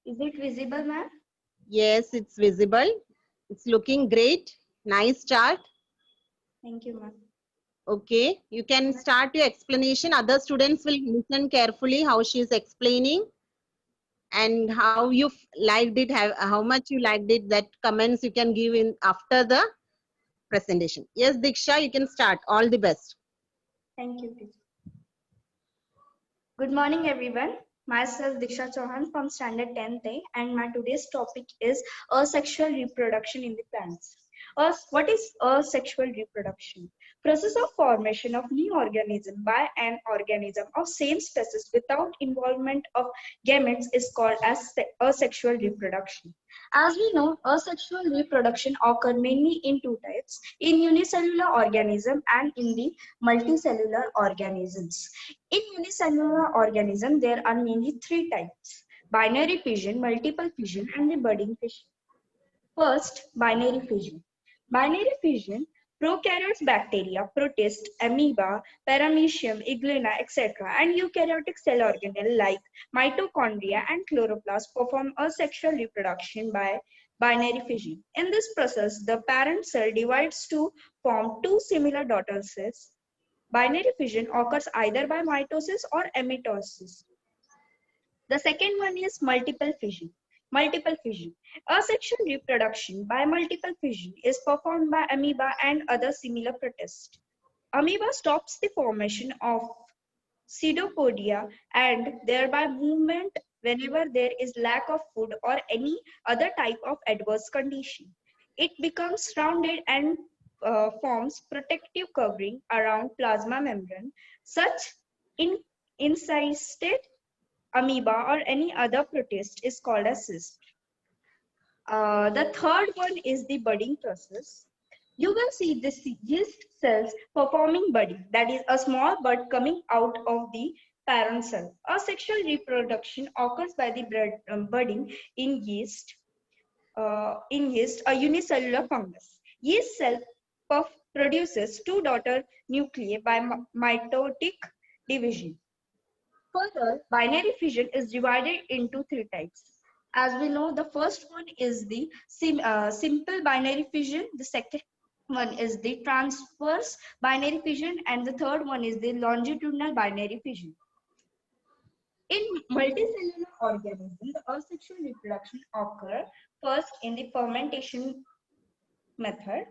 Is it visible, ma'am? Yes, it's visible. It's looking great. Nice chart. Thank you, ma'am. Okay, you can start your explanation. Other students will listen carefully how she is explaining and how you liked it, how much you liked it. That comments you can give in after the presentation. Yes, Diksha, you can start. All the best. Thank you, teacher. Good morning, everyone. Myself Diksha Chauhan from Standard 10th A, and my today's topic is asexual reproduction in the plants. What is asexual reproduction? Process of formation of new organism by an organism of same species without involvement of gametes is called as asexual reproduction. As we know, asexual reproduction occurs mainly in two types: in unicellular organism and in the multicellular organisms. In unicellular organism, there are mainly three types: binary fission, multiple fission, and the budding fission. First, binary fission. Binary fission, prokaryotes bacteria, protists, amoeba, paramecium, iglena, etc., and eukaryotic cell organelle like mitochondria and chloroplast perform asexual reproduction by binary fission. In this process, the parent cell divides to form two similar daughter cells. Binary fission occurs either by mitosis or amitosis. The second one is multiple fission. Multiple fission. Asexual reproduction by multiple fission is performed by amoeba and other similar protists. Amoeba stops the formation of pseudopodia and thereby movement whenever there is lack of food or any other type of adverse condition. It becomes rounded and forms protective covering around plasma membrane. Such in incysted amoeba or any other protist is called a cyst. The third one is the budding process. You will see the yeast cells performing budding, that is a small bud coming out of the parent cell. Asexual reproduction occurs by the budding in yeast, a unicellular fungus. Yeast cell produces two daughter nuclei by mitotic division. Further, binary fission is divided into three types. As we know, the first one is the simple binary fission, the second one is the transverse binary fission, and the third one is the longitudinal binary fission. In multicellular organisms, the asexual reproduction occurs first in the fermentation method.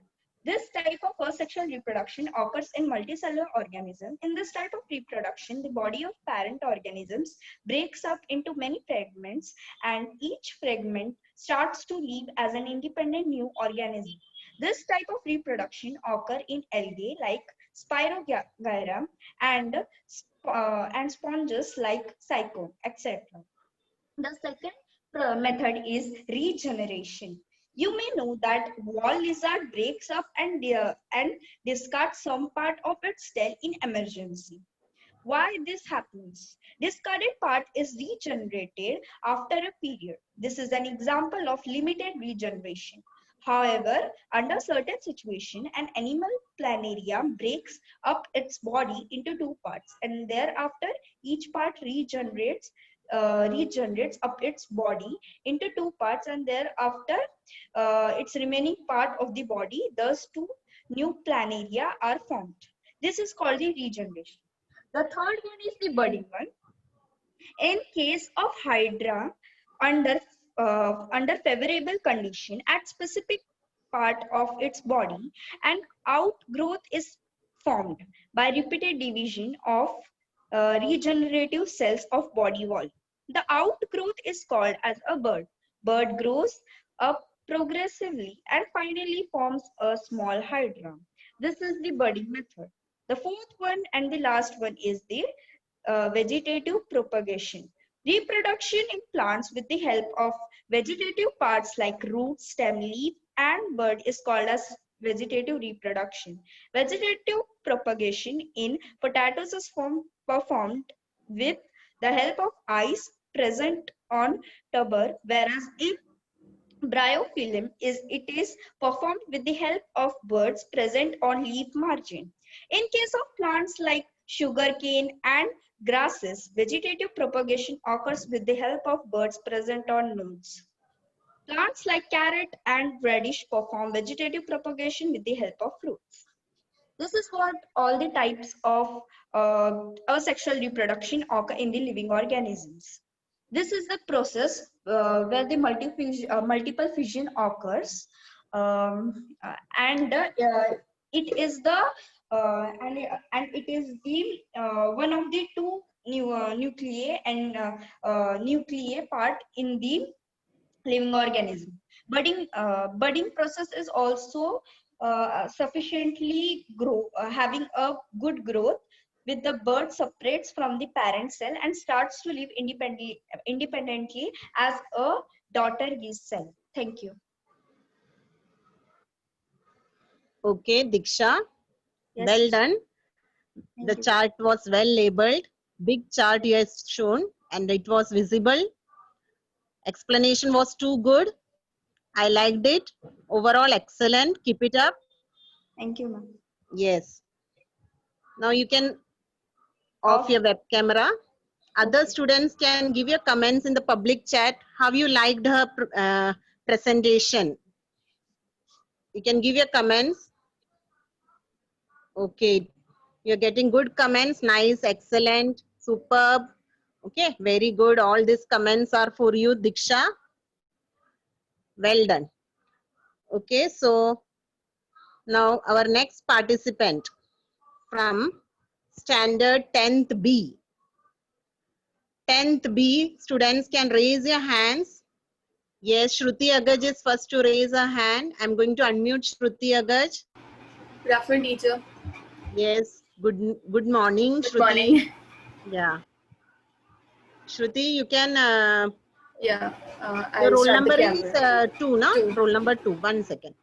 This type of asexual reproduction occurs in multicellular organisms. In this type of reproduction, the body of parent organisms breaks up into many fragments, and each fragment starts to live as an independent new organism. This type of reproduction occurs in algae like Spirogyra and sponges like Cyclone, etc. The second method is regeneration. You may know that wall lizard breaks up and discards some part of its tail in emergency. Why this happens? Discarded part is regenerated after a period. This is an example of limited regeneration. However, under certain situation, an animal planarium breaks up its body into two parts, and thereafter each part regenerates up its body into two parts, and thereafter its remaining part of the body, thus two new planaria are formed. This is called the regeneration. The third one is the budding one. In case of hydra, under favorable condition at specific part of its body, an outgrowth is formed by repeated division of regenerative cells of body wall. The outgrowth is called as a bud. Bud grows up progressively and finally forms a small hydra. This is the budding method. The fourth one and the last one is the vegetative propagation. Reproduction in plants with the help of vegetative parts like root, stem, leaf, and bud is called as vegetative reproduction. Vegetative propagation in potatoes is performed with the help of eyes present on tuber, whereas in bryophyllum it is performed with the help of buds present on leaf margin. In case of plants like sugarcane, and grasses. Vegetative propagation occurs with the help of birds present on nodes. Plants like carrot and radish perform vegetative propagation with the help of fruits. This is what all the types of asexual reproduction occur in the living organisms. This is the process where the multiple fission occurs, and it is the and it is the one of the two nuclei and nuclei part in the living organism. Budding process is also sufficiently having a good growth with the bird separates from the parent cell and starts to live independently as a daughter yeast cell. Thank you. Okay, Diksha, Yes. well done. Thank The you. chart was well labeled. Big chart you have shown and it was visible. Explanation was too good. I liked it. Overall, excellent. Keep it up. Thank you, ma'am. Yes. Now you can off your web camera. Other Okay. students can give your comments in the public chat. How you liked her presentation? You can give your comments. Okay. You're getting good comments. Nice, excellent, superb. Okay, very good. All these comments are for you, Diksha. Well done. Okay, so now our next participant from standard 10th B. 10th B, students can raise your hands. Yes, Shruti Agaj is first to raise her hand. I'm going to unmute Shruti Agaj. Good afternoon, teacher. Yes, good morning, Good Shruti. morning. Yeah. Shruti, you can, Yeah, your I'll roll start the number is camera. 2, na? 2. Roll number 2, 1 second.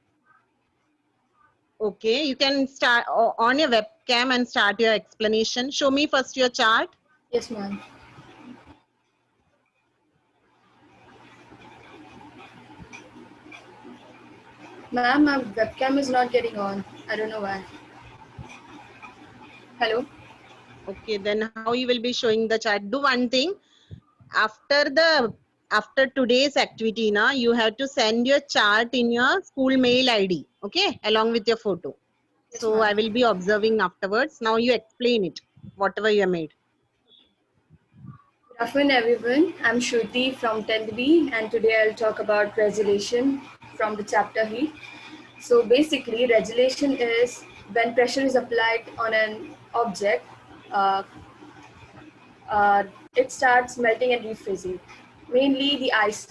Okay, you can start on your webcam and start your explanation. Show me first your chart. Yes, ma'am. Ma'am, my webcam is not getting on. I don't know why. Hello? Okay, then how you will be showing the chart? Do one thing. After today's activity, na, you have to send your chart in your school mail ID, okay, along with your photo. Yes, So ma'am. I will be observing afterwards. Now you explain it, whatever you have made. Good afternoon, everyone. I'm Shruti from 10th B, and today I'll talk about regulation from the chapter heat. So basically, regulation is when pressure is applied on an object, uh, it starts melting and refreezing. Mainly the ice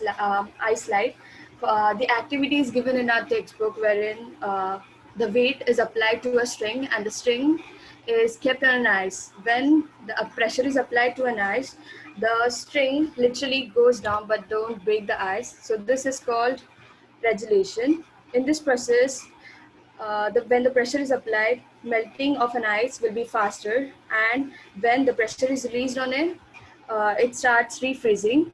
slide. The activity is given in our textbook wherein the weight is applied to a string and the string is kept on an ice. When the pressure is applied to an ice, the string literally goes down but don't break the ice. So this is called regulation. In this process, when the pressure is applied, melting of an ice will be faster, and when the pressure is released on it, it starts refreezing.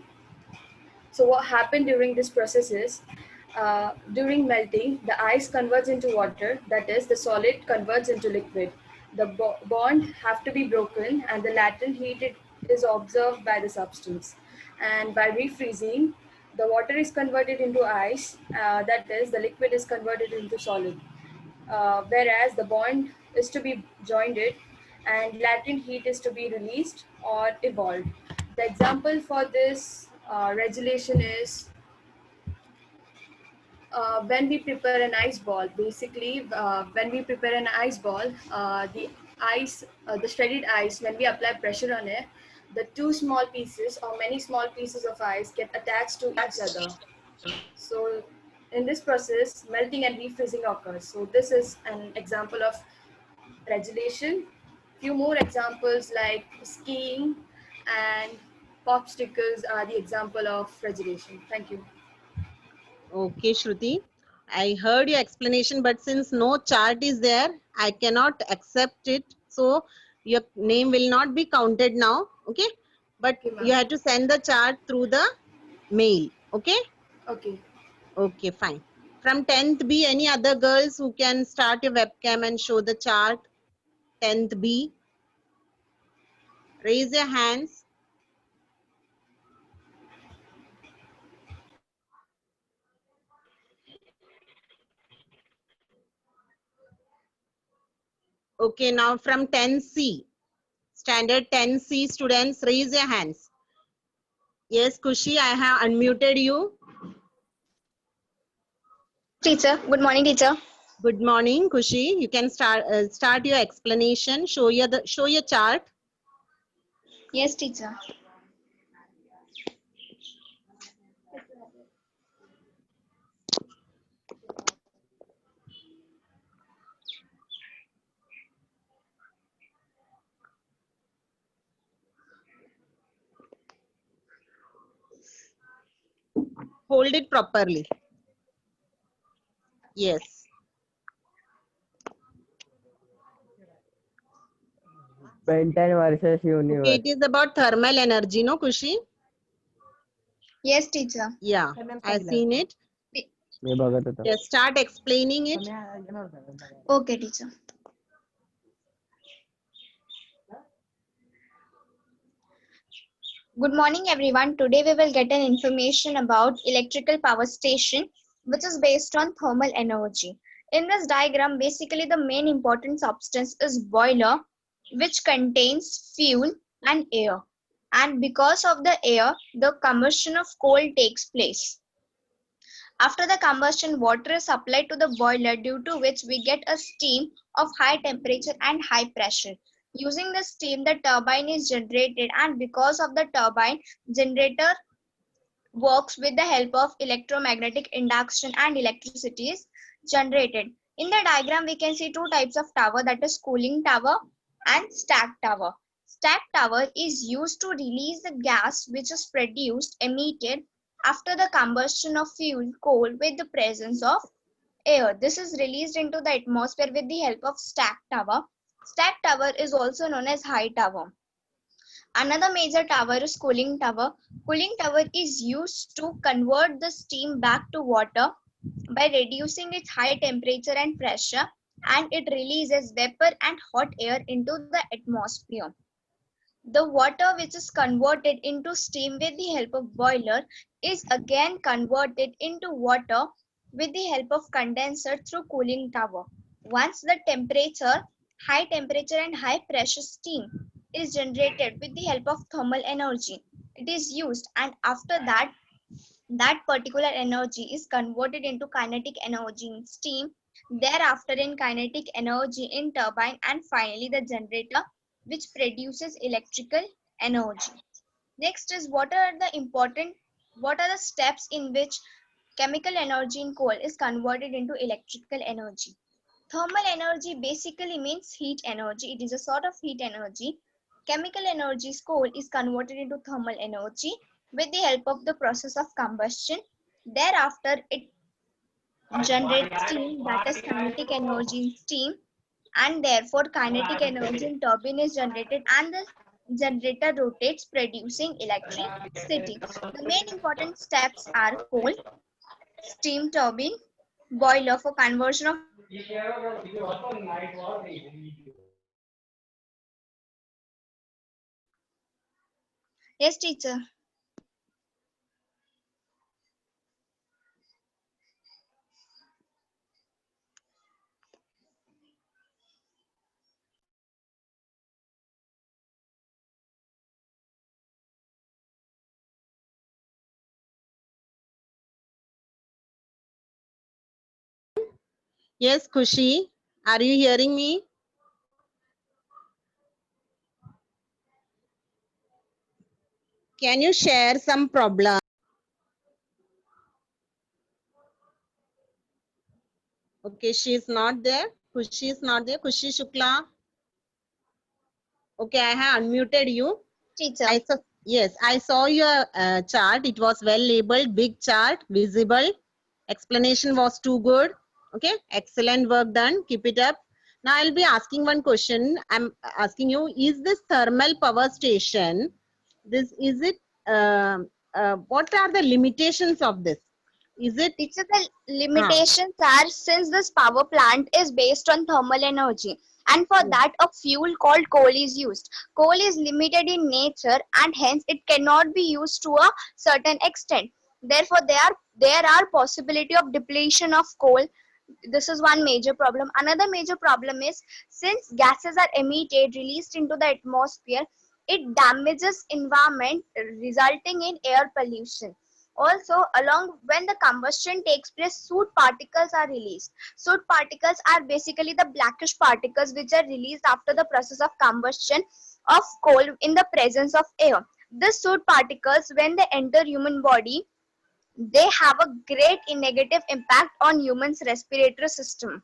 So what happened during this process is, during melting, the ice converts into water, that is, the solid converts into liquid. The bond have to be broken, and the latent heat is observed by the substance. And by refreezing, the water is converted into ice, that is, the liquid is converted into solid. Whereas the bond is to be joined and latent heat is to be released or evolved. The example for this regulation is when we prepare an ice ball. Basically, when we prepare an ice ball, the shredded ice, when we apply pressure on it, the two small pieces or many small pieces of ice get attached to each other. So in this process, melting and refreezing occurs. So this is an example of regulation. Few more examples like skiing and popsicles are the example of regulation. Thank you. Okay, Shruti. I heard your explanation, but since no chart is there, I cannot accept it. So your name will not be counted now. Okay. But Okay, you ma'am. have to send the chart through the mail. Okay. Okay. Okay, fine. From 10th B, any other girls who can start your webcam and show the chart? 10th B. Raise your hands. Okay, now from 10C, standard 10C students, raise your hands. Yes, Kushi, I have unmuted you. Teacher, good morning, teacher. Good morning, Kushi. You can start your explanation. Show your chart. Yes, teacher. Hold it properly. Yes. Ben 10 versus Okay, universe. it is about thermal energy, no, Kushi? Yes, teacher. Yeah, I've seen it. मी बघत होतो. Yes, start explaining it. Okay, teacher. Good morning, everyone. Today we will get an information about electrical power station, which is based on thermal energy. In this diagram, basically the main important substance is boiler, which contains fuel and air. And because of the air, the combustion of coal takes place. After the combustion, water is supplied to the boiler, due to which we get a steam of high temperature and high pressure. Using the steam, the turbine is generated, and because of the turbine, generator works with the help of electromagnetic induction and electricity is generated. In the diagram, we can see two types of tower, that is cooling tower and stack tower. Stack tower is used to release the gas which is emitted after the combustion of fuel coal with the presence of air. This is released into the atmosphere with the help of stack tower. Stack tower is also known as high tower. Another major tower is cooling tower. Cooling tower is used to convert the steam back to water by reducing its high temperature and pressure, and it releases vapor and hot air into the atmosphere. The water which is converted into steam with the help of boiler is again converted into water with the help of condenser through cooling tower. Once the high temperature and high pressure steam is generated with the help of thermal energy, it is used, and after that, that particular energy is converted into kinetic energy in steam, thereafter in kinetic energy in turbine, and finally the generator which produces electrical energy. Next is what are the steps in which chemical energy in coal is converted into electrical energy. Thermal energy basically means heat energy. It is a sort of heat energy. Chemical energy, coal, is converted into thermal energy with the help of the process of combustion. Thereafter, it generates steam, that is kinetic energy in steam, and therefore kinetic energy in turbine is generated, and the generator rotates, producing electricity. The main important steps are coal, steam turbine, boiler for conversion of. Yes, teacher. Yes, Kushi, are you hearing me? Can you share some problem? Okay, she is not there. Kushi is not there. Kushi Shukla. Okay, I have unmuted you. Teacher. Yes, I saw your chart. It was well labeled, big chart, visible. Explanation was too good. Okay, excellent work done. Keep it up. Now I'll be asking one question. I'm asking you: is this thermal power station? What are the limitations of this? Is it? Teacher, the limitations are since this power plant is based on thermal energy, and for Yeah. that a fuel called coal is used. Coal is limited in nature and hence it cannot be used to a certain extent. Therefore, there are possibility of depletion of coal. This is one major problem. Another major problem is since gases are emitted, released into the atmosphere, it damages environment, resulting in air pollution. Also, along when the combustion takes place, soot particles are released. Soot particles are basically the blackish particles which are released after the process of combustion of coal in the presence of air. These soot particles, when they enter human body, they have a great negative impact on humans' respiratory system.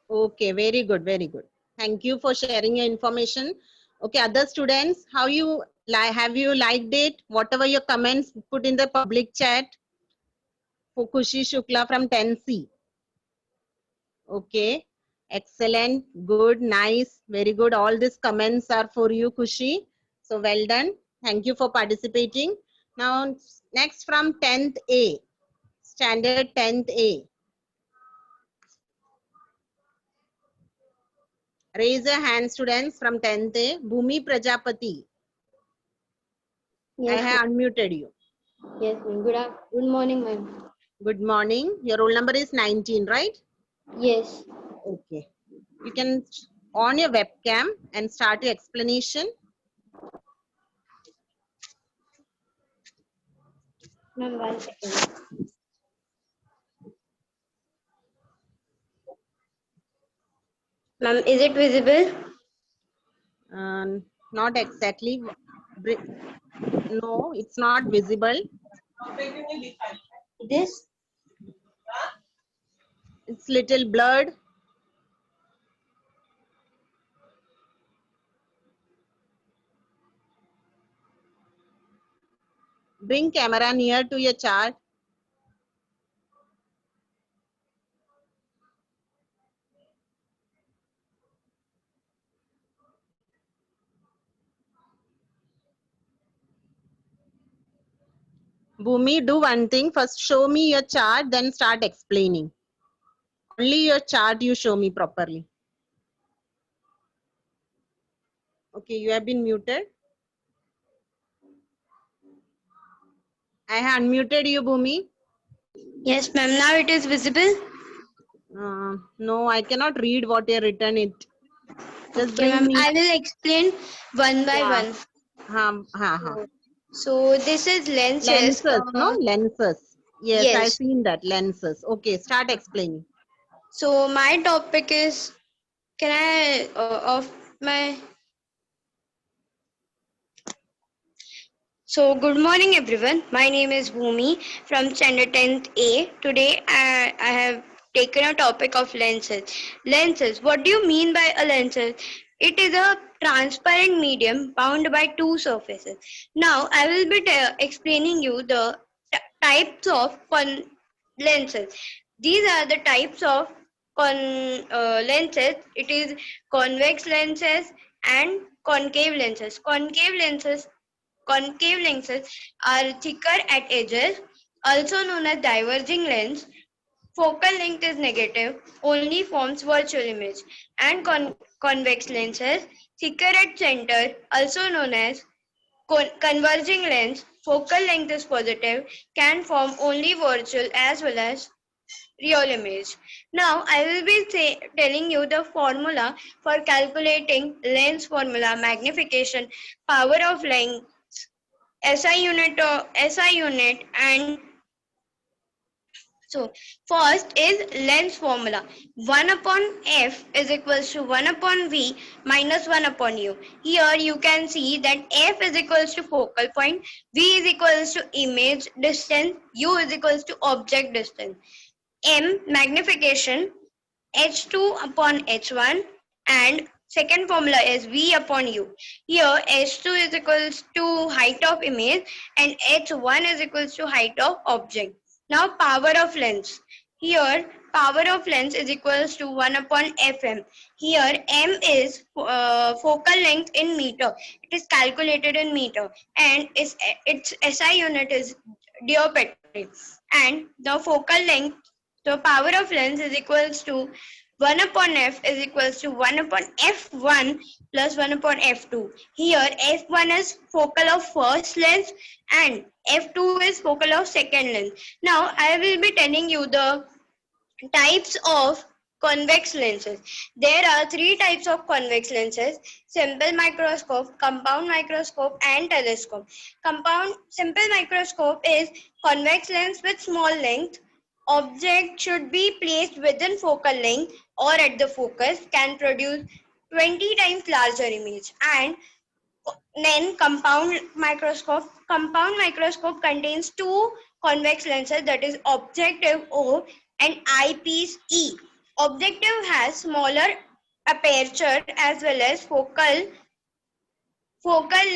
Okay, very good, very good. Thank you for sharing your information. Okay, other students, how you like? Have you liked it? Whatever your comments, put in the public chat. For Khushi Shukla from 10C. Okay, excellent, good, nice, very good. All these comments are for you, Khushi. So well done. Thank you for participating. Now, next from 10th A, standard 10th A. Raise your hand, students from 10th A. Bhumi Prajapati. I Yes, have unmuted you. yes, ma'am. Good morning, ma'am. Good morning. Your roll number is 19, right? Yes, Okay. You can on your webcam and start your explanation. ma'am. 1 second. Ma'am, is it visible? Not exactly. No, it's not visible. This? It's little blurred. Bring camera near to your chart. Bhumi, do one thing. First show me your chart, then start explaining. Only your chart you show me properly. Okay, you have been muted. I have unmuted you, Bhumi. Yes, ma'am. Now it is visible. No, I cannot read what you written it. Just Okay, bring ma'am. me. I will explain one by Yeah. one. Ha. So this is lenses. Lenses, no? Lenses. Yes, I've Yes. seen that. Lenses. Okay, start explaining. So my topic is. Can I off my? So, good morning everyone. My name is Bhumi from standard 10th A. Today I have taken a topic of lenses. Lenses. What do you mean by a lenses? It is a transparent medium bound by two surfaces. Now, I will be explaining you the types of lenses. These are the types of lenses. It is convex lenses and concave lenses. Concave lenses are thicker at edges, also known as diverging lens. Focal length is negative, only forms virtual image. And convex lenses, thicker at center, also known as converging lens. Focal length is positive, can form only virtual as well as real image. Now I will be telling you the formula for calculating lens formula, magnification, power of lens, SI unit, and so first is lens formula. 1 upon F is equals to 1 upon V minus 1 upon U. Here you can see that F is equals to focal point, V is equals to image distance, U is equals to object distance. M magnification, H2 upon H1, and second formula is V upon U. Here H2 is equals to height of image and H1 is equals to height of object. Now power of lens. Here, power of lens is equals to 1 upon fm. Here, m is focal length in meter. It is calculated in meter, and its SI unit is dioptry. And the focal length, the power of lens is equals to 1 upon f is equals to 1 upon f1 plus 1 upon f2. Here, f1 is focal of first lens and f2 is focal of second lens. Now, I will be telling you the types of convex lenses. There are three types of convex lenses: simple microscope, compound microscope, and telescope. Simple microscope is convex lens with small length. Object should be placed within focal length or at the focus, can produce 20 times larger image. And then compound microscope contains two convex lenses, that is objective O and eyepiece E. Objective has smaller aperture as well as focal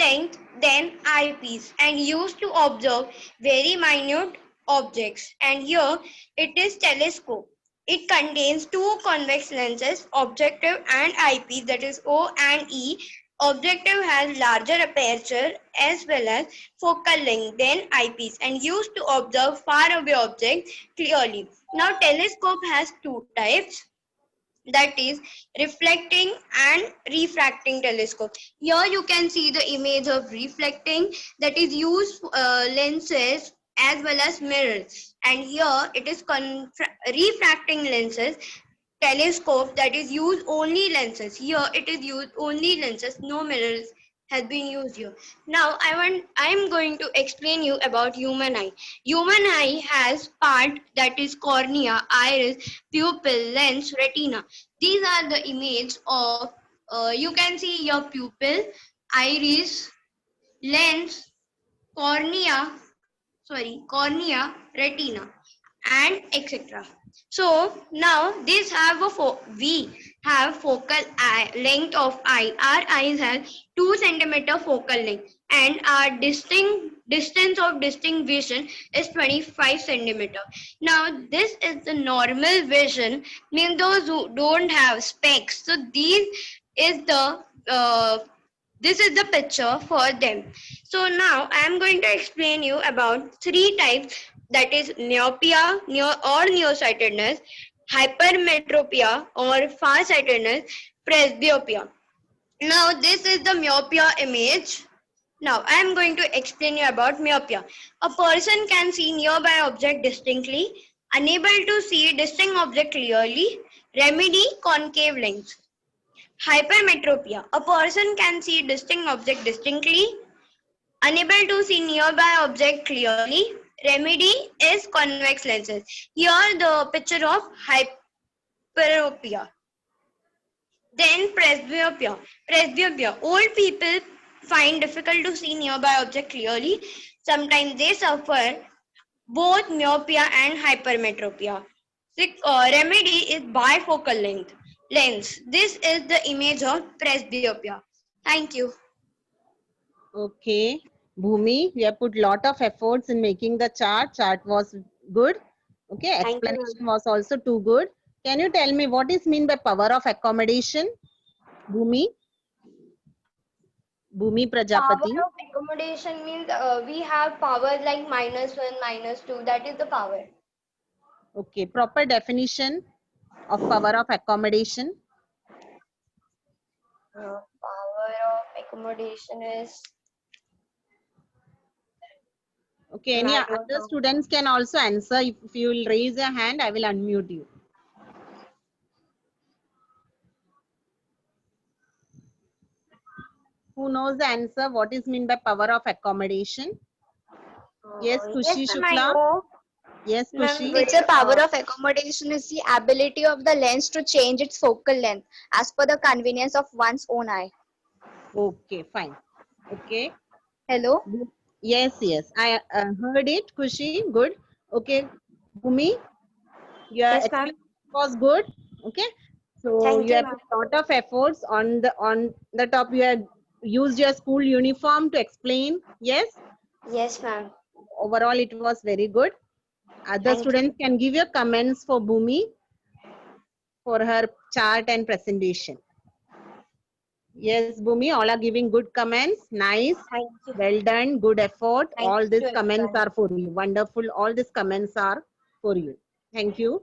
length than eyepiece and used to observe very minute objects. And here it is telescope. It contains two convex lenses, objective and eyepiece, that is O and E. Objective has larger aperture as well as focal length than eyepiece and used to observe far away objects clearly. Now telescope has two types, that is reflecting and refracting telescope. Here you can see the image of reflecting, that is used lenses as well as mirrors, and here it is refracting lenses, telescope, that is use only lenses. Here it is used only lenses, no mirrors has been used here. Now I am going to explain you about human eye. Human eye has part, that is cornea, iris, pupil, lens, retina. These are the image of you can see your pupil, iris, lens, cornea, retina, and etc. So now this have we have focal length of eye. Our eyes have 2 centimeter focal length, and our distance of distinct vision is 25 centimeter. Now this is the normal vision, means those who don't have specs. So this is the picture for them. So now I am going to explain you about 3 types, that is myopia or nearsightedness, hypermetropia or farsightedness, presbyopia. Now this is the myopia image. Now I am going to explain you about myopia. A person can see nearby object distinctly, unable to see distinct object clearly. Remedy: concave lens. Hypermetropia. A person can see distinct object distinctly, unable to see nearby object clearly. Remedy is convex lenses. Here the picture of hyperopia. Then presbyopia. Old people find difficult to see nearby object clearly. Sometimes they suffer both myopia and hypermetropia. Remedy is bifocal lens. This is the image of presbyopia. Thank you. Okay, Bhumi, you have put lot of efforts in making the chart. Chart was good. Okay, Thank you, explanation was also too good. Can you tell me what is mean by power of accommodation, Bhumi? Bhumi Prajapati. Power of accommodation means we have power like -1, -2. That is the power. Okay, proper definition of power of accommodation. Power of accommodation is. Okay, any I don't other know. students can also answer. If you will raise your hand, I will unmute you. Who knows the answer? What is mean by power of accommodation? Yes, Kushi Yes, ma'am, I Shukla. know. Yes, Ma'am, Kushi. Teacher, power of accommodation is the ability of the lens to change its focal length as per the convenience of one's own eye. Okay, fine. Okay. Hello? Yes, yes. I heard it, Kushi. Good. Okay, Bhumi, your Yes, ma'am. explanation was good. Okay. So Thank you you, have ma'am. put lot of efforts on the top. You have used your school uniform to explain. Yes. Yes, ma'am. Overall, it was very good. Other students can give your comments for Bhumi for her chart and presentation. Yes, Bhumi, all are giving good comments. Nice. Thank you. Well done. Good effort. Thank All these you, comments everyone. are for you. Wonderful. All these comments are for you. Thank you.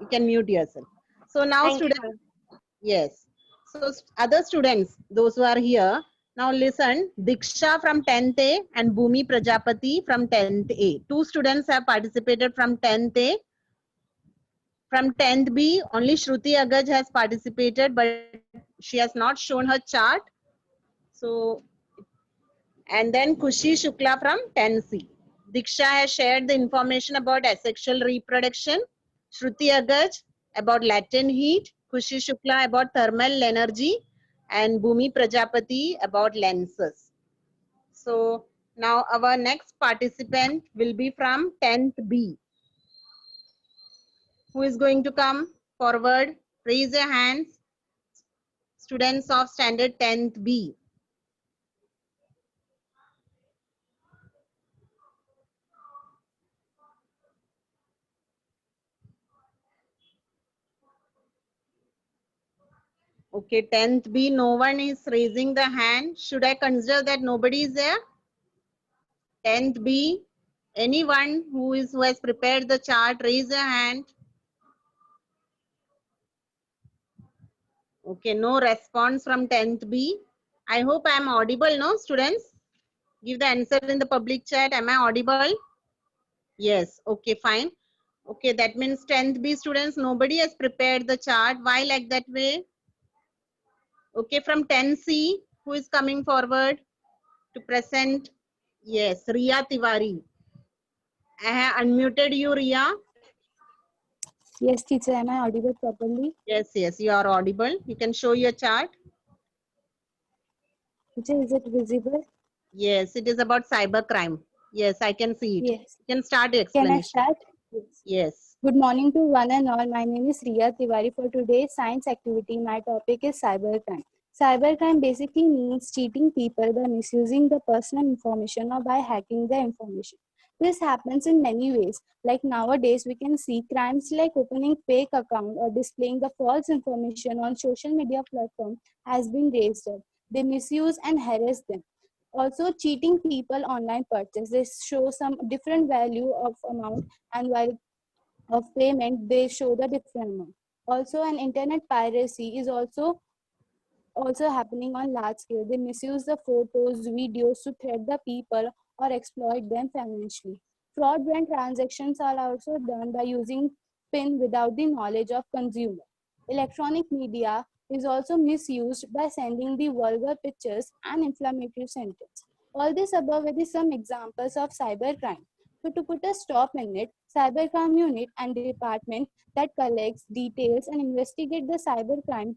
You can mute yourself. So now Thank students, you. yes. So other students, those who are here, now listen. Diksha from 10th A and Bhumi Prajapati from 10th A. Two students have participated from 10th A. From 10th B, only Shruti Agaj has participated, but she has not shown her chart. So, and then Kushi Shukla from 10C. Diksha has shared the information about asexual reproduction. Shruti Agaj about latent heat. Kushi Shukla about thermal energy. And Bhumi Prajapati about lenses. So, now our next participant will be from 10th B. Who is going to come forward? Raise your hands. Students of standard 10th B. Okay, 10th B, no one is raising the hand. Should I consider that nobody is there? 10th B, anyone who has prepared the chart, raise your hand. Okay, no response from 10th B. I hope I am audible, no, students? Give the answer in the public chat. Am I audible? Yes, okay, fine. Okay, that means 10th B students, nobody has prepared the chart. Why like that way? Okay, from 10C, who is coming forward to present? Yes, Riya Tiwari. I have unmuted you, Riya. Yes, teacher, am I audible properly? Yes, yes, you are audible. You can show your chart. Teacher, is it visible? Yes, it is about cybercrime. Yes, I can see it. Yes. You can start the Can I explanation. start? Yes. Yes. Good morning to one and all. My name is Riya Tiwari. For today's science activity, my topic is cybercrime. Cybercrime basically means cheating people by misusing the personal information or by hacking their information. This happens in many ways. Like nowadays, we can see crimes like opening fake account or displaying the false information on social media platform has been raised up. They misuse and harass them. Also, cheating people online purchase. They show some different value of amount, and while of payment they show the different amount. Also, an internet piracy is also happening on large scale. They misuse the photos, videos to threat the people or exploit them financially. Fraudulent transactions are also done by using PIN without the knowledge of consumer. Electronic media is also misused by sending the vulgar pictures and inflammatory sentences. All this above is some examples of cybercrime. So to put a stop in it, cybercrime unit and department that collects details and investigate the cybercrime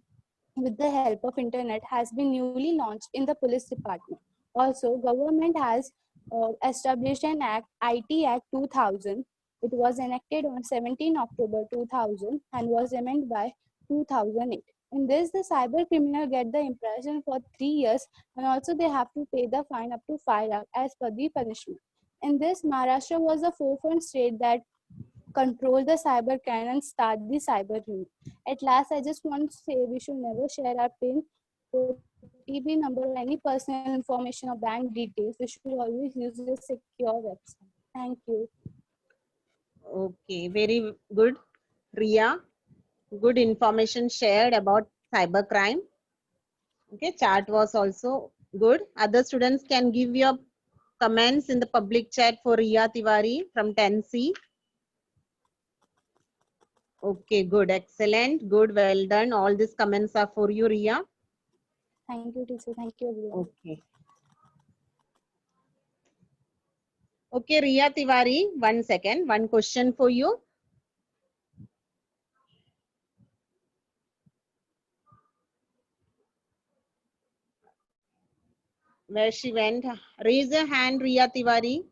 with the help of internet has been newly launched in the police department. Also, government has established an act, IT Act 2000. It was enacted on 17 October 2000 and was amended by 2008. In this, the cyber criminal get the imprison for 3 years, and also they have to pay the fine up to 5 lakh as per the punishment. In this, Maharashtra was the forefront state that control the cyber crime and start the cyber unit. At last, I just want to say we should never share our PIN, OTP number, or any personal information or bank details. We should always use a secure website. Thank you. Okay, very good, Riya. Good information shared about cybercrime. Okay, chart was also good. Other students can give your comments in the public chat for Riya Tiwari from 10C. Okay, good, excellent, good, well done. All these comments are for you, Riya. Thank you, teacher. Thank you, everyone. Okay. Okay, Riya Tiwari, 1 second. One question for you. Where she went? Raise your hand, Riya Tiwari.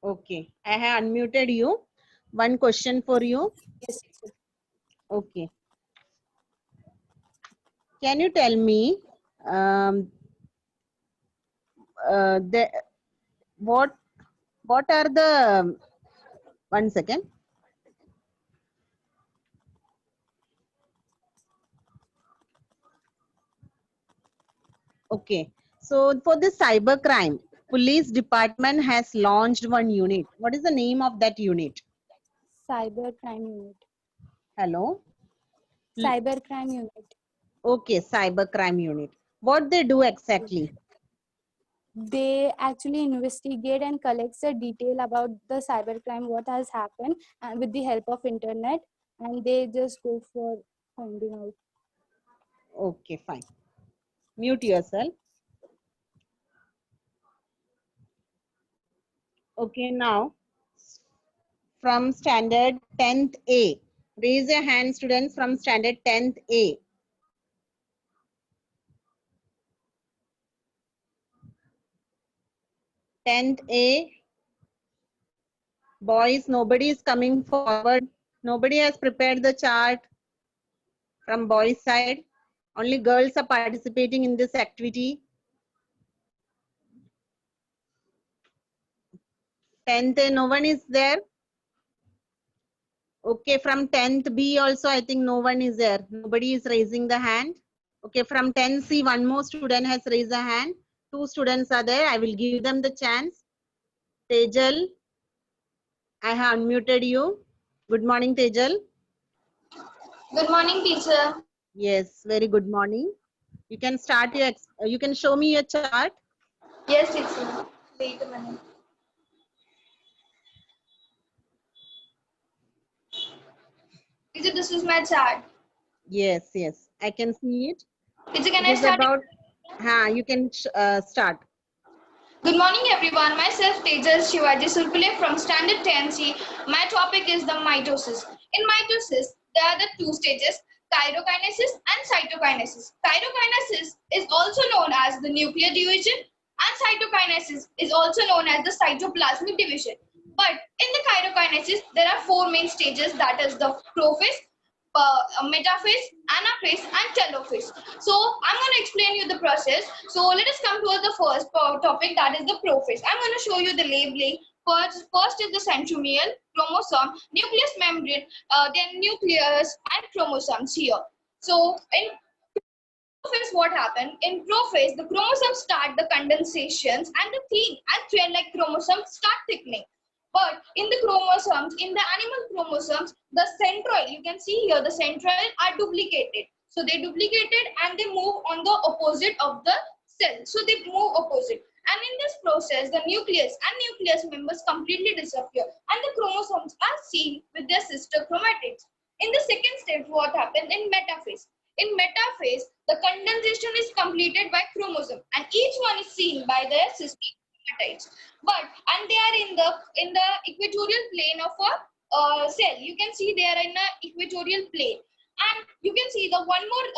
Okay, I have unmuted you. One question for you. Yes, teacher. Okay. Can you tell me what what are the, one second. Okay, so for the cyber crime, police department has launched one unit. What is the name of that unit? Cyber crime unit. Hello? Cyber crime unit. Okay, cyber crime unit. What they do exactly? They actually investigate and collects the detail about the cybercrime, what has happened, and with the help of internet, and they just go for finding out. Okay, fine. Mute yourself. Okay, now from standard 10th A. Raise your hand, students from standard 10th A. Tenth A. Boys, nobody is coming forward. Nobody has prepared the chart from boys' side. Only girls are participating in this activity. 10th A, no one is there. Okay, from 10th B also, I think no one is there. Nobody is raising the hand. Okay, from 10th C, one more student has raised a hand. 2 students are there. I will give them the chance. Tejal, I have unmuted you. Good morning, Tejal. Good morning, teacher. Yes, very good morning. You can start your, you can show me your chart. Yes, teacher. Wait a minute. Teacher, this is my chart. Yes, yes, I can see it. Teacher, can It I is start? about, you can start. Good morning, everyone. Myself, Tejal Shivaji Sulpule from Standard 10C. My topic is the mitosis. In mitosis, there are the two stages, chirokinesis and cytokinesis. Chirokinesis is also known as the nuclear division, and cytokinesis is also known as the cytoplasmic division. But in the chirokinesis, there are four main stages, that is the prophase, metaphase, anaphase, and telophase. So I'm going to explain you the process. So let us come to the first topic, that is the prophase. I'm going to show you the labeling. First is the centromere, chromosome, nucleus membrane, then nucleus and chromosomes here. So in prophase, what happened? In prophase, the chromosomes start the condensations and the thin and thread-like chromosomes start thickening. But in the chromosomes, in the animal chromosomes, the centroid, you can see here, the centroid are duplicated. So they duplicated and they move on the opposite of the cell. So they move opposite. And in this process, the nucleus and nucleus members completely disappear and the chromosomes are seen with their sister chromatids. In the second stage, what happened in metaphase? In metaphase, the condensation is completed by chromosome and each one is seen by their sister chromatids. And they are in the equatorial plane of a cell. You can see they are in the equatorial plane. And you can see the one more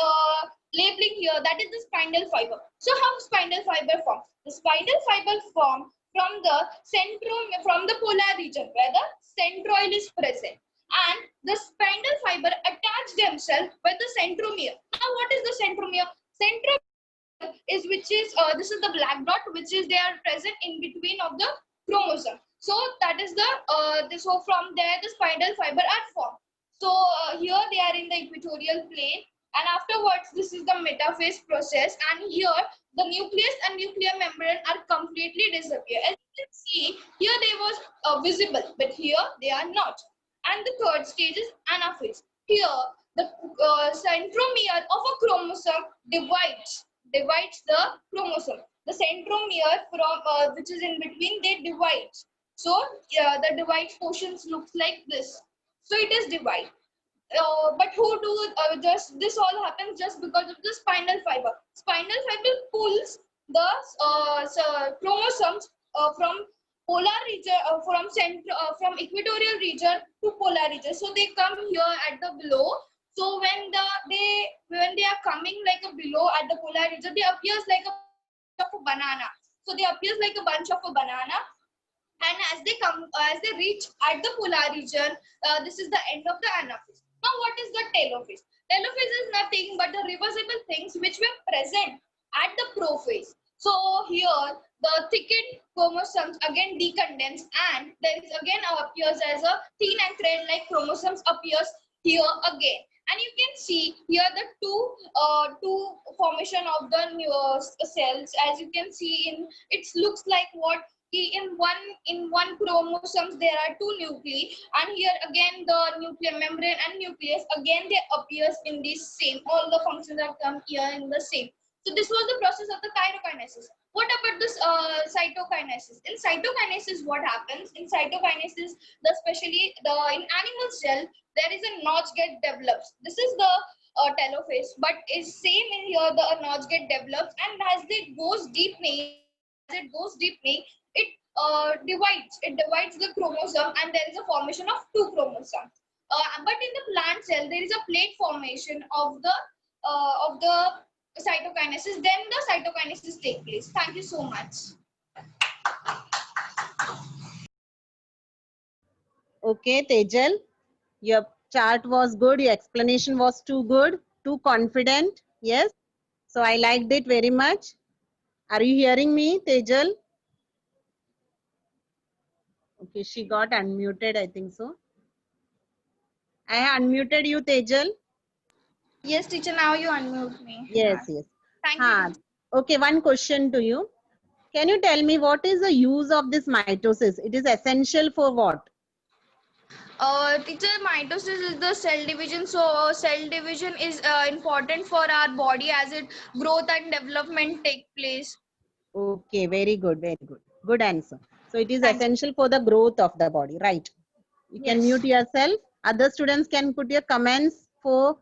labeling here, that is the spindle fiber. So how spindle fiber forms? The spindle fiber form from the polar region where the centroid is present. And the spindle fiber attach themselves with the centromere. Now what is the centromere? Centromere is this is the black dot, which is they are present in between of the chromosome. So that is so from there the spindle fiber are formed. So here they are in the equatorial plane, and afterwards this is the metaphase process, and here the nucleus and nuclear membrane are completely disappear. As you can see here they was visible, but here they are not. And the third stage is anaphase. Here the centromere of a chromosome divides the chromosome. The centromere from which is in between, they divide. So the divide portions looks like this. So it is divide. But who do just this all happens just because of the spindle fiber. Spindle fiber pulls the chromosomes from polar region, from equatorial region to polar region. So they come here at the below. So when they are coming like a below at the polar region, they appears like a bunch of a banana. So they appears like a bunch of a banana. And as they reach at the polar region, this is the end of the anaphase. Now, what is the telophase? Telophase is nothing but the reversible things which were present at the prophase. So here the thickened chromosomes again decondense, and there is again appears as a thin and thread-like chromosomes appears here again. And you can see here the two formation of the cells. As you can see, in it looks like what in one chromosomes there are two nuclei, and here again the nuclear membrane and nucleus again they appears in this same. All the functions are come here in the same. So this was the process of the chirokinesis. What about this cytokinesis? In cytokinesis, what happens? In cytokinesis, especially in animal cell, there is a notch get develops. This is the telophase, but is same in here. The notch get develops, and as it goes deepening, it divides. It divides the chromosome, and there is a formation of two chromosomes. But in the plant cell, there is a plate formation of the cytokinesis. Then the cytokinesis take place. Thank you so much. Okay, Tejal, your chart was good. Your explanation was too good, too confident. Yes. So I liked it very much. Are you hearing me, Tejal? Okay, she got unmuted, I think so. I unmuted you, Tejal. Yes, teacher, now you unmute me. Yes, yes. Thank you. Okay, one question to you. Can you tell me what is the use of this mitosis? It is essential for what? Teacher, mitosis is the cell division. So cell division is important for our body as it growth and development take place. Okay, very good, very good. Good answer. So it is Thank you. essential for the growth of the body, right? You can Yes. mute yourself. Other students can put your comments for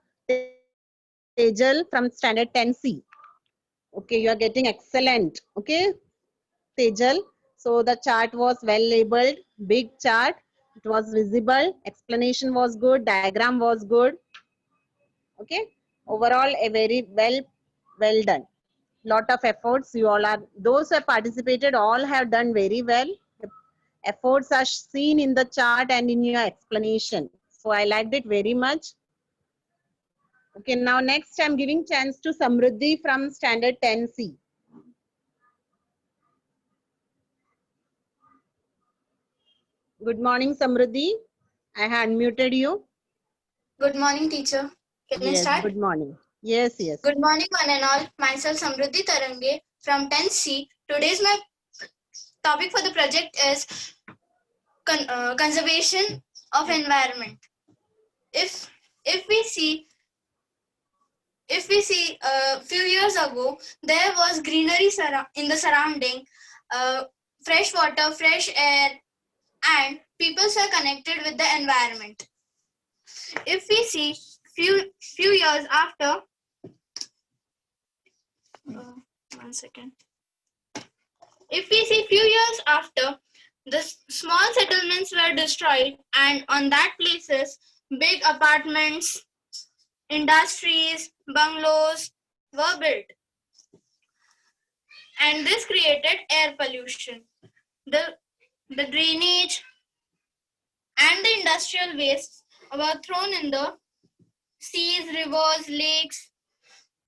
Tejal from standard 10C. Okay, you are getting excellent. Okay, Tejal. So the chart was well labeled, big chart. It was visible. Explanation was good. Diagram was good. Okay. Overall, a very well done. Lot of efforts. You all are, those who have participated, all have done very well. The efforts are seen in the chart and in your explanation. So I liked it very much. Okay, now next I'm giving chance to Samruddhi from standard 10C. Good morning, Samruddhi. I had unmuted you. Good morning, teacher. Can I Yes, start? good morning. Yes, yes. Good morning, one and all. Myself, Samruddhi Tarange from 10C. Today's my topic for the project is conservation of environment. If we see a few years ago, there was greenery in the surrounding, fresh water, fresh air, and people are connected with the environment. If we see few years after, one second. If we see few years after, the small settlements were destroyed, and on that places, big apartments, industries, bungalows were built. And this created air pollution. The drainage and the industrial wastes were thrown in the seas, rivers, lakes,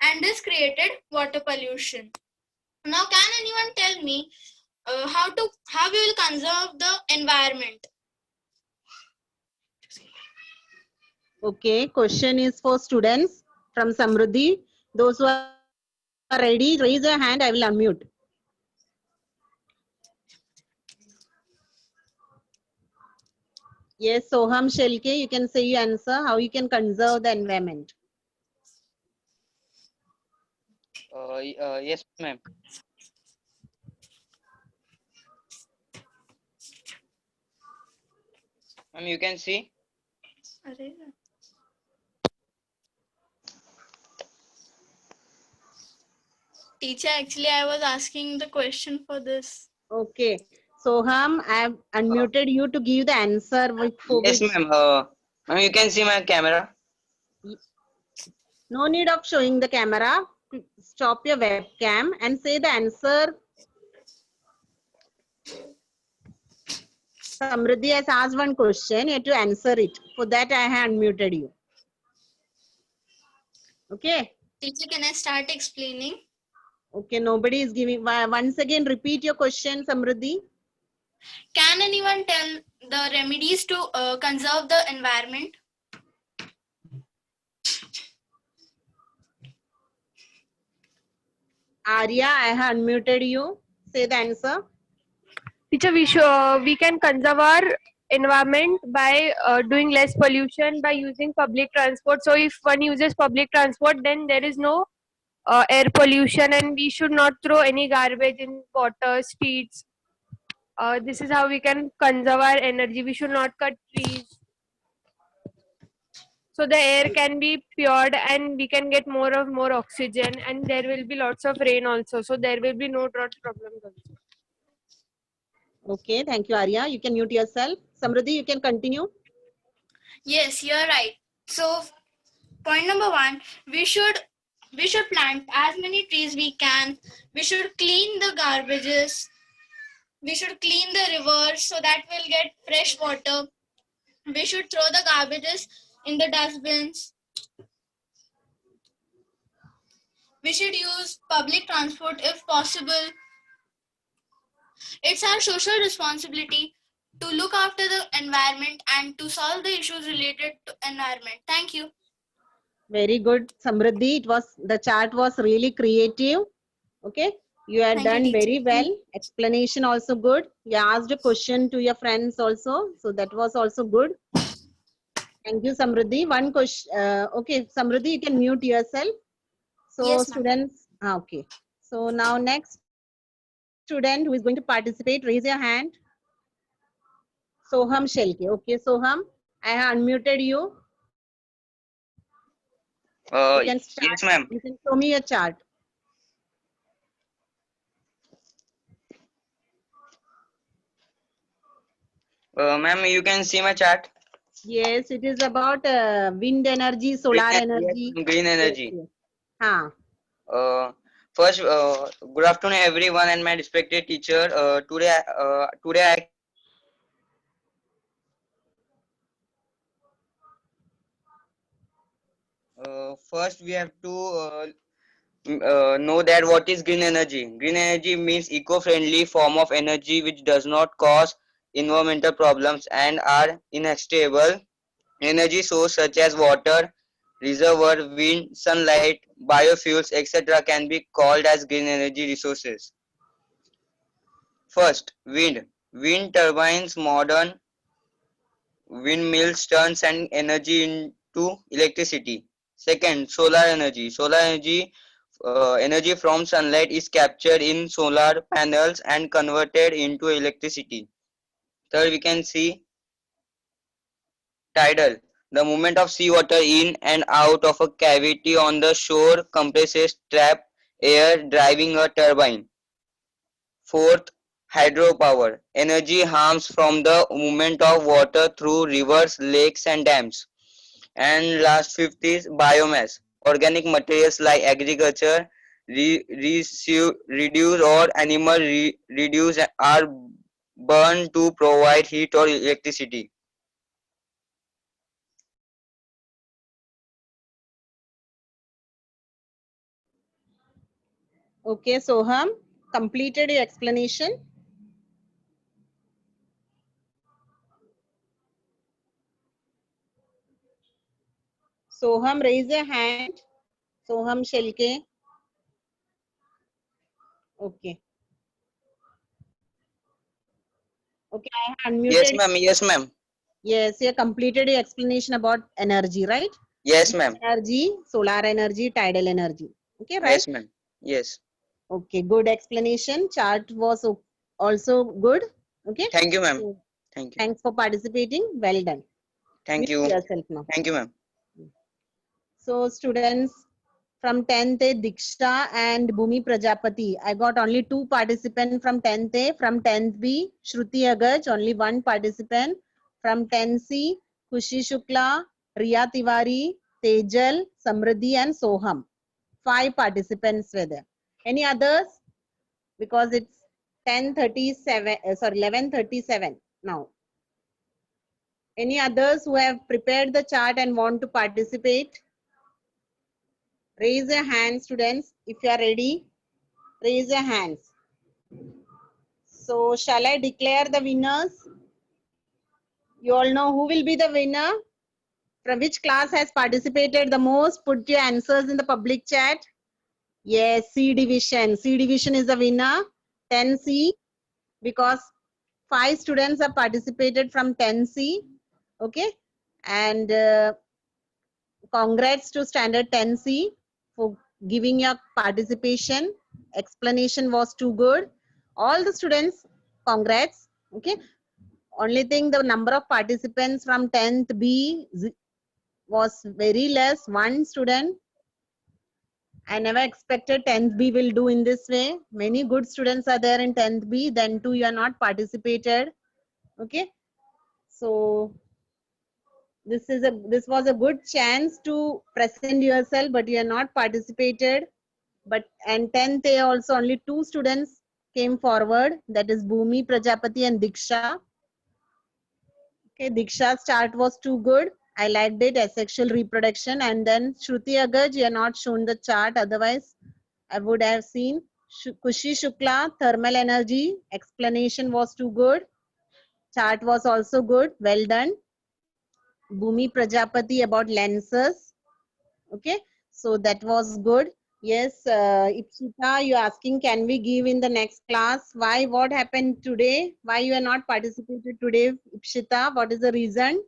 and this created water pollution. Now, can anyone tell me how we will conserve the environment? Okay, question is for students from Samruddhi. Those who are ready, raise your hand. I will unmute. Yes, Soham Shelke, you can say your answer. How you can conserve the environment? Yes, ma'am. Ma'am, you can see. Teacher, actually, I was asking the question for this. Okay, Soham, I have unmuted you to give the answer with Yes, ma'am. Ma'am, you can see my camera. No need of showing the camera. Stop your webcam and say the answer. Samruddhi has asked one question. You have to answer it. For that, I have unmuted you. Okay. Teacher, can I start explaining? Okay, nobody is giving. Once again, repeat your question, Samruddhi. Can anyone tell the remedies to conserve the environment? Arya, I have unmuted you. Say the answer. Teacher, we can conserve our environment by doing less pollution by using public transport. So if one uses public transport, then there is no air pollution, and we should not throw any garbage in water, streets. This is how we can conserve our energy. We should not cut trees. So the air can be pured and we can get more oxygen, and there will be lots of rain also. So there will be no drought problems also. Okay, thank you, Arya. You can mute yourself. Samruddhi, you can continue. Yes, you're right. So point number 1, we should plant as many trees we can. We should clean the garbages. We should clean the rivers so that we'll get fresh water. We should throw the garbages in the dustbins. We should use public transport if possible. It's our social responsibility to look after the environment and to solve the issues related to environment. Thank you. Very good, Samruddhi. The chart was really creative. Okay, you had Thank you, done teacher. very well. Explanation also good. You asked a question to your friends also, so that was also good. Thank you, Samruddhi. One question. Okay, Samruddhi, you can mute yourself. So Yes, ma'am. students, okay. So now next student who is going to participate, raise your hand. Soham Shelke. Okay, Soham, I have unmuted you. You can start. Yes, ma'am. You can show me a chart. Ma'am, you can see my chart. Yes, it is about wind energy, solar energy. Yes, green energy. Yes, yes. First, good afternoon, everyone, and my respected teacher. Today I first we have to know that what is green energy. Green energy means eco-friendly form of energy which does not cause environmental problems and are inextricable. Energy source such as water, reservoir, wind, sunlight, biofuels, etc. can be called as green energy resources. First, wind. Wind turbines, modern windmills turns and energy into electricity. Second, solar energy. Solar energy, energy from sunlight is captured in solar panels and converted into electricity. Third, we can see tidal. The movement of seawater in and out of a cavity on the shore compresses trapped air, driving a turbine. Fourth, hydropower. Energy harms from the movement of water through rivers, lakes and dams. And last, fifth is biomass. Organic materials like agriculture, reduce or animal reduce are burned to provide heat or electricity. Okay, Soham, completed your explanation. Soham, raise your hand. Soham Shelke. Okay. Okay, I have unmuted. Yes, ma'am. Yes, ma'am. Yes, you completed your explanation about energy, right? Yes, ma'am. Energy, solar energy, tidal energy. Okay, right? Yes, ma'am. Yes. Okay, good explanation. Chart was also good. Okay. Thank you, ma'am. So, Thank you. thanks for participating. Well done. Thank Mute you. yourself now. Thank you, ma'am. So students from 10th A, Diksha and Bhumi Prajapati. I got only 2 participants from 10th A. From 10th B, Shruti Agaj, only 1 participant. From 10th C, Khushi Shukla, Riya Tiwari, Tejal, Samriddhi and Soham. 5 participants were there. Any others? Because it's 11:37 now. Any others who have prepared the chart and want to participate? Raise your hand, students, if you are ready. Raise your hands. So shall I declare the winners? You all know who will be the winner? From which class has participated the most? Put your answers in the public chat. Yes, C division. C division is the winner. 10C, because 5 students have participated from 10C. Okay. And congrats to standard 10C for giving your participation. Explanation was too good. All the students, congrats. Okay. Only thing, the number of participants from 10th B was very less, 1 student. I never expected 10th B will do in this way. Many good students are there in 10th B, then too you are not participated. Okay. So this was a good chance to present yourself, but you are not participated. But and 10th A also only 2 students came forward, that is Bhumi Prajapati and Diksha. Okay, Diksha's chart was too good. I liked it, asexual reproduction. And then Shruti Agaj, you are not shown the chart, otherwise I would have seen. Kushi Shukla, thermal energy, explanation was too good. Chart was also good, well done. Bhumi Prajapati about lenses. Okay, so that was good. Yes, Ipsita, you asking, can we give in the next class? Why? What happened today? Why you are not participated today, Ipsita? What is the reason?